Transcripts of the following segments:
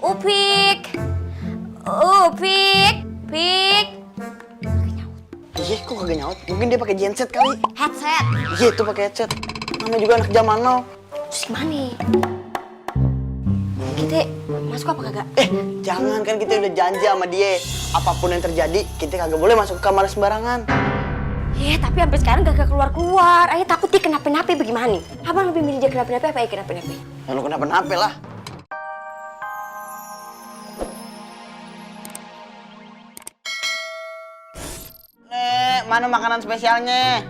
Upik, Upik, Pik. Iya, kok kagak nyaut? Mungkin dia pakai genset kali. Headset. Iya, itu pakai headset. Namanya juga anak zaman now. Terus gimana nih? Kita masuk apa kagak? Jangan, kan kita udah janji sama dia. Apapun yang terjadi, kita kagak boleh masuk ke kamar sembarangan. Tapi sampai sekarang gak keluar-keluar. Ayah takut dia kenapa-napa bagaimana nih? Abang lebih milih dia kenapa-napa apa ya kenapa-napa? Ya lu kenapa-napa lah. Nek, mana makanan spesialnya?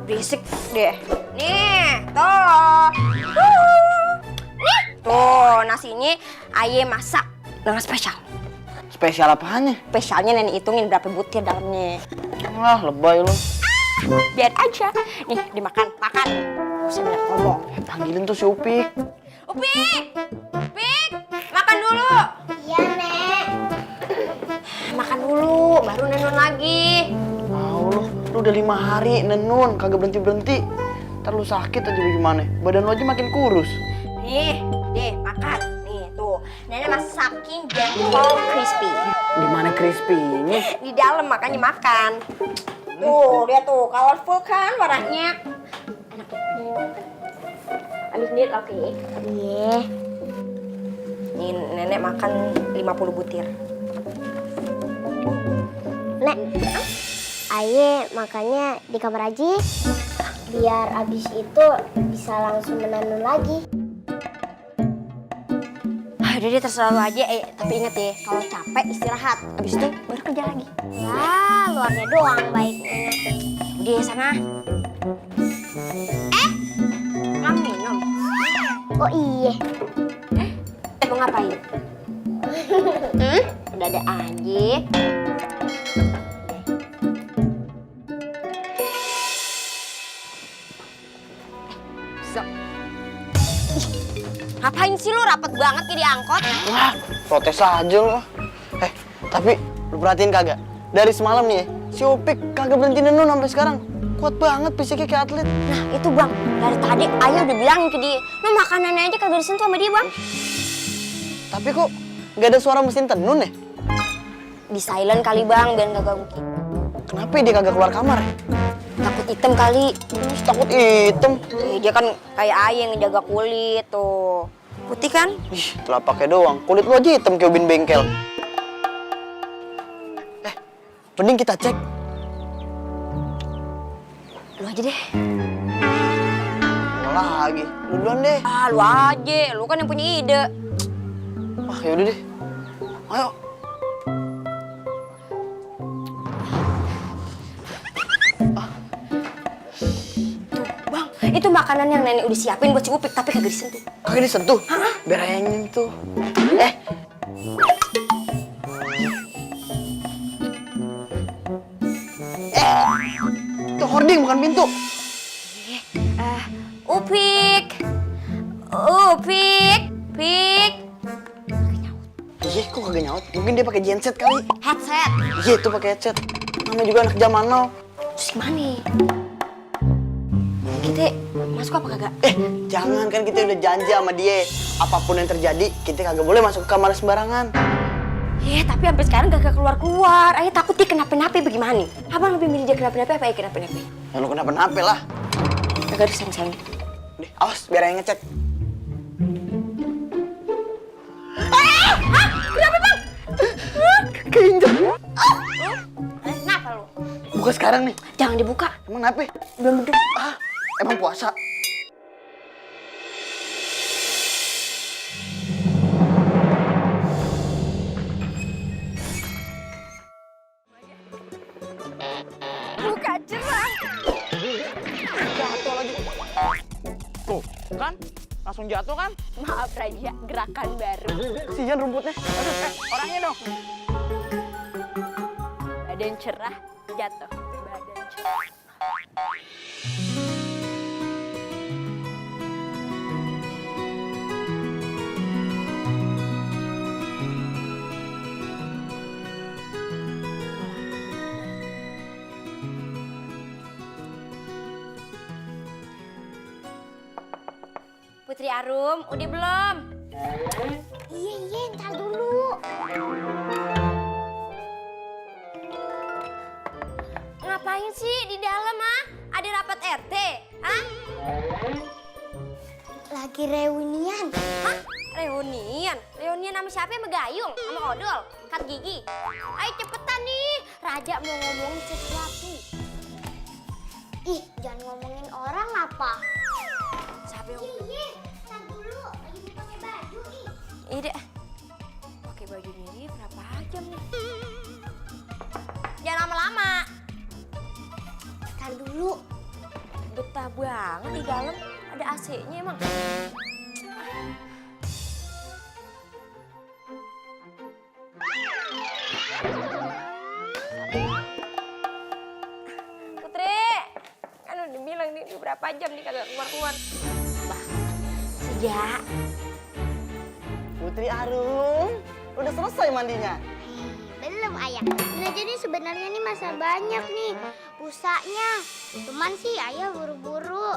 Berisik deh. Nih, tuh. Nih, tuh nasinya ayah masak dengan spesial. Spesial apaannya? Spesialnya nenek hitungin berapa butir dalamnya. Wah, lebay lu. Biar aja. Nih, dimakan, makan. Bisa banyak ngomong. Panggilin tuh si Upik. Upik! Upik! Makan dulu! Iya, Nek. Makan dulu, baru nenun lagi. Lu udah 5 hari nenun, kagak berhenti-berhenti. Ntar lu sakit aja bagaimana? Badan lu aja makin kurus. Nih, deh, makan. Nih, tuh. Nenek masakin jengkol crispy. Di mana crispy-nya? Di dalam makanya makan. Tuh, lihat tuh, colorful kan warnanya. Enak tuh. Ambil sendiri, oke. Iya. Nih, nenek makan 50 butir. Nek, Aye makannya di kamar aja. Biar abis itu bisa langsung menenun lagi. Udah deh, terserah lu aja. Tapi inget ya, kalau capek istirahat. Abis itu baru kerja lagi. Wah, luarnya doang baik, Nenek. Udah sana. Kamu minum. Oh iya. Mau ngapain? Udah ada aja. So. Ngapain sih lu rapet banget kayak di angkot? Wah, protes aja lu. Tapi lu perhatiin kagak? Dari semalam nih ya, si Upik kagak berhenti nenun sampai sekarang. Kuat banget fisiknya kayak atlet. Nah itu bang, dari tadi ayah udah bilangin ke dia, no makanannya aja kagak disentuh sama dia bang. Tapi kok nggak ada suara mesin tenun ya? Di silent kali bang, biar nggak ganggu kita. Kenapa dia kagak keluar kamar ya? Takut hitam kali. Terus takut hitam. Dia kan kayak ayah yang ngejaga kulit tuh. Putih kan? Ih, telapaknya doang. Kulit lu aja hitam kayak ubin bengkel. Mending kita cek. Lu aja deh. Mau lagi. Lu duluan deh. Lu aja, lu kan yang punya ide. Yaudah deh. Ayo. Tuh bang, itu makanan yang nenek udah siapin buat si Upik tapi kagak disentuh. Kagak disentuh? Biar ayah yang nyentuh. Itu hording bukan pintu. Upik, Upik, Pik. Iya, kok kagak nyaut? Mungkin dia pakai genset kali. Headset. Iya, itu pakai headset. Namanya juga anak zaman now. Terus gimana nih? Kita masuk apa kagak? Jangan, kan kita udah janji sama dia. Apapun yang terjadi, kita kagak boleh masuk ke kamar sembarangan. Tapi sampai sekarang gak keluar-keluar. Ayah takut dia kenapa-napa bagaimana nih? Abang lebih milih dia kenapa-napa apa ya kenapa-napa? Ya lu kenapa-napa lah. Kagak ada sayang-sayang. Deh, awas biar ayah ngecek. Kenapa bang? Keinjak. Kenapa lu? Buka sekarang nih. Jangan dibuka. Emang kenapa? Belum beduk. Emang puasa? Buka cerah. Jatuh lagi. Tuh, kan? Langsung jatuh kan? Maaf Raja, gerakan baru. Kesian rumputnya. Aduh, orangnya dong. Badan cerah, jatuh. Badan cerah. Putri Arum, udah belum? Iya, ntar dulu. Ngapain sih di dalam, ah? Ada rapat RT, ah? Lagi reunian. Hah? Reunian? Reunian sama siapa? Sama Gayung? Sama Odol? Kak Gigi? Ayo cepetan nih, Raja mau ngomongin sesuatu. Ih, jangan ngomongin orang apa. Siapa yang... Iya, ntar dulu. Lagi mau pakai baju, ih. Ide, pakai baju ini berapa jam nih? Jangan lama-lama. Ntar dulu. Betah banget di dalam, ada AC-nya emang. Putri, kan udah bilang nih berapa jam nih kagak keluar-keluar. Bah, sejak. Putri Arum, udah selesai mandinya? Belum ayah. Nah jadi sebenarnya nih masa banyak nih busanya. Cuman sih ayah buru-buru.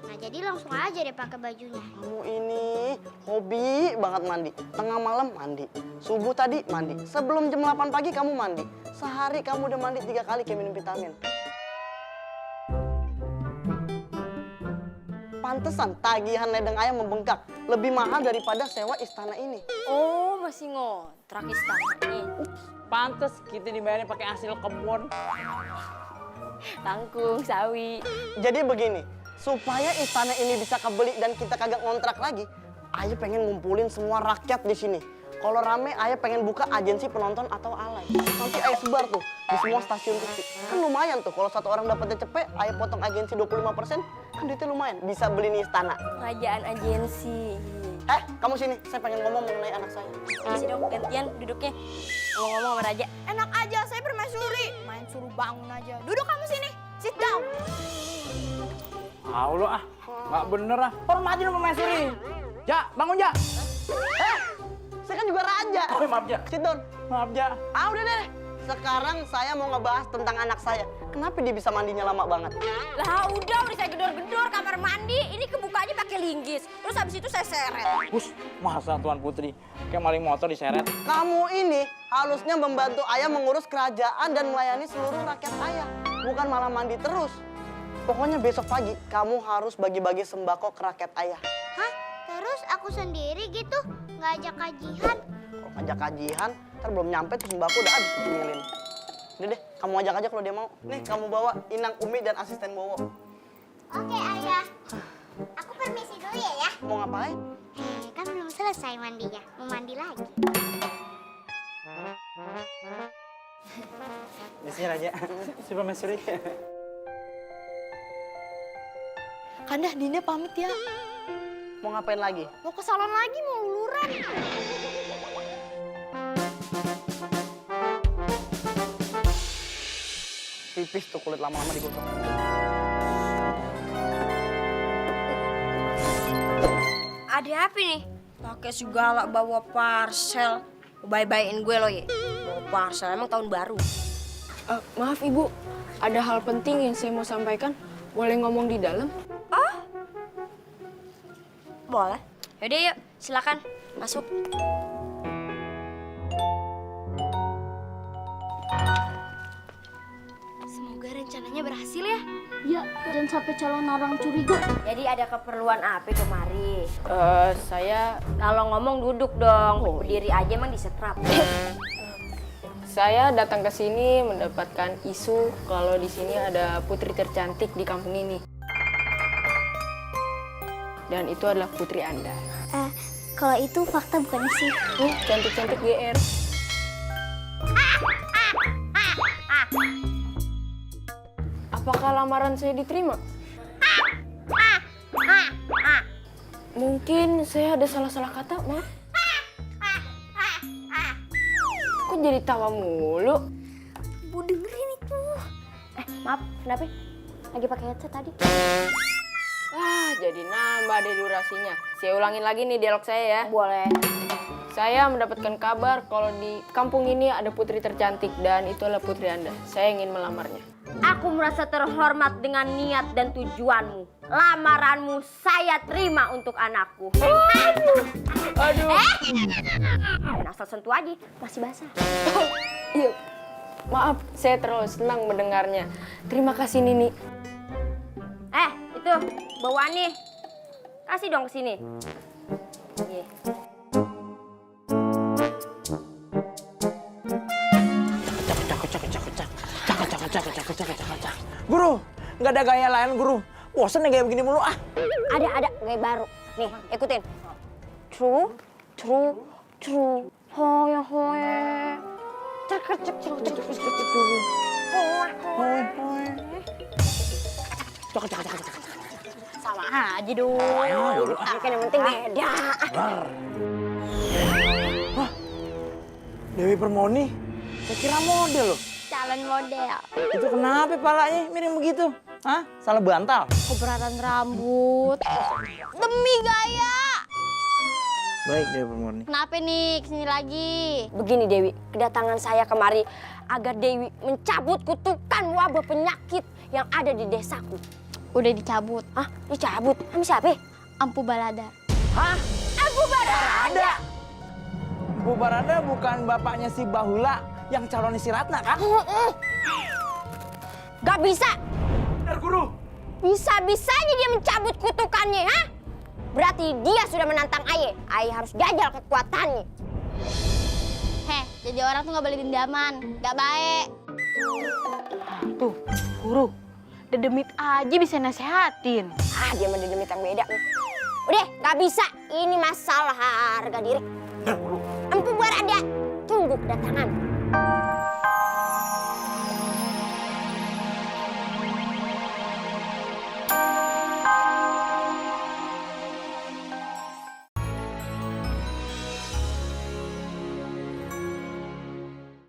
Nah jadi langsung aja deh pakai bajunya. Kamu ini hobi banget mandi. Tengah malam mandi, subuh tadi mandi, sebelum jam 8 pagi kamu mandi. Sehari kamu udah mandi 3 kali kayak minum vitamin. Pantesan tagihan ledeng ayam membengkak. Lebih mahal daripada sewa istana ini. Oh, masih ngontrak istananya. Pantes kita dibayarin pakai hasil kebun. Tangkung, sawi. Jadi begini, supaya istana ini bisa kebeli dan kita kagak ngontrak lagi, Ayah pengen ngumpulin semua rakyat di sini. Kalau rame, Ayah pengen buka agensi penonton atau alay. Nanti Ayah sebar tuh di semua stasiun TV. Kan lumayan tuh, kalau satu orang dapetnya cepet, Ayah potong agensi 25%, kan duitnya lumayan. Bisa beli nih istana. Kerajaan agensi. Kamu sini, saya pengen ngomong mengenai anak saya. Isi dong, gantian duduknya. Ngomong-ngomong sama Raja. Enak aja, saya permaisuri. Main suruh bangun aja. Duduk kamu sini, sit down. Allah nggak bener ah. Hormatin permaisuri. Ja, bangun Ja. Saya kan juga raja. Oh maaf Ja. Sit down. Maaf Ja. Udah deh. Sekarang saya mau ngebahas tentang anak saya. Kenapa dia bisa mandinya lama banget? Lah udah saya gedor-gedor kamar mandi. Ini kebukanya pakai linggis. Terus habis itu saya seret. Bus, masa Tuan Putri kayak maling motor diseret. Kamu ini harusnya membantu Ayah mengurus kerajaan dan melayani seluruh rakyat Ayah. Bukan malah mandi terus. Pokoknya besok pagi kamu harus bagi-bagi sembako ke rakyat Ayah. Hah? Terus aku sendiri gitu? Nggak ajak kajian? Kalau ngajak kajian, ntar belum nyampe tuh sembako udah habis dicemilin. Udah deh, kamu ajak aja kalau dia mau. Nih, kamu bawa Inang, Umi, dan asisten Bowo. Oke ayah. Aku permisi dulu ya. Mau ngapain? Kan belum selesai mandinya. Mau mandi lagi. Di sini Raja. Si permaisuri. Kandah, Dinda pamit ya. Mau ngapain lagi? Mau ke salon lagi, mau luluran. Tipis tuh kulit lama-lama digosok. Ada apa nih? Pakai segala bawa parcel. Bye-byein gue lo ya. Bawa parcel, emang tahun baru. Maaf Ibu, ada hal penting yang saya mau sampaikan. Boleh ngomong di dalam? Boleh. Yaudah yuk, silakan masuk. Semoga rencananya berhasil ya. Ya, jangan sampai calon orang curiga. Jadi ada keperluan apa kemari? Saya Kalau ngomong duduk dong, berdiri aja emang disetrap. saya datang ke sini mendapatkan isu kalau di sini ada putri tercantik di kampung ini. Dan itu adalah putri Anda. Kalau itu fakta bukan sih? Cantik-cantik GR. Apakah lamaran saya diterima? Mungkin saya ada salah-salah kata, maaf. Kok jadi tawa mulu? Bu dengerin itu. Maaf, kenapa? Lagi pakai headset tadi. Jadi nambah deh durasinya. Saya ulangin lagi nih dialog saya ya. Boleh. Saya mendapatkan kabar kalau di kampung ini ada putri tercantik dan itu adalah putri Anda. Saya ingin melamarnya. Aku merasa terhormat dengan niat dan tujuanmu. Lamaranmu saya terima untuk anakku. Aduh. Dan asal sentuh aja, masih basah. Iya. Maaf, saya terlalu senang mendengarnya. Terima kasih Nini. Itu bawaan nih. Kasih dong ke sini. Iya. Guru, nggak ada gaya lain guru. Bosan nih gaya begini mulu ah. Ada gaya baru. Nih, ikutin. True, true, true. Hoya hoya. Cek cek cek cek cek cek cek dulu. Hoi, hoi. Sama aja dong. Kan yang penting beda. Dewi Permoni, saya kira model loh. Calon model. Itu kenapa palanya miring begitu? Hah? Salah bantal? Keberatan rambut. Demi gaya. Baik Dewi Permoni. Kenapa nih kesini lagi? Begini Dewi, kedatangan saya kemari agar Dewi mencabut kutukan wabah penyakit yang ada di desaku. Udah dicabut. Hah? Dicabut? Sama siapa? Ampu Balada. Hah? Aku Barada. Bu Barada bukan bapaknya si Bahula yang calon si Ratna kan? Gak bisa. Benar guru. Bisa-bisanya dia mencabut kutukannya, ha? Berarti dia sudah menantang Aye. Aye harus jajal kekuatannya. Heh, jadi orang tuh gak boleh dendaman. Gak baik. Tuh, guru, dedemit aja bisa nasehatin. Dia mah demit yang beda nih. Udah, gak bisa. Ini masalah harga diri. Empu Barada, tunggu kedatangan.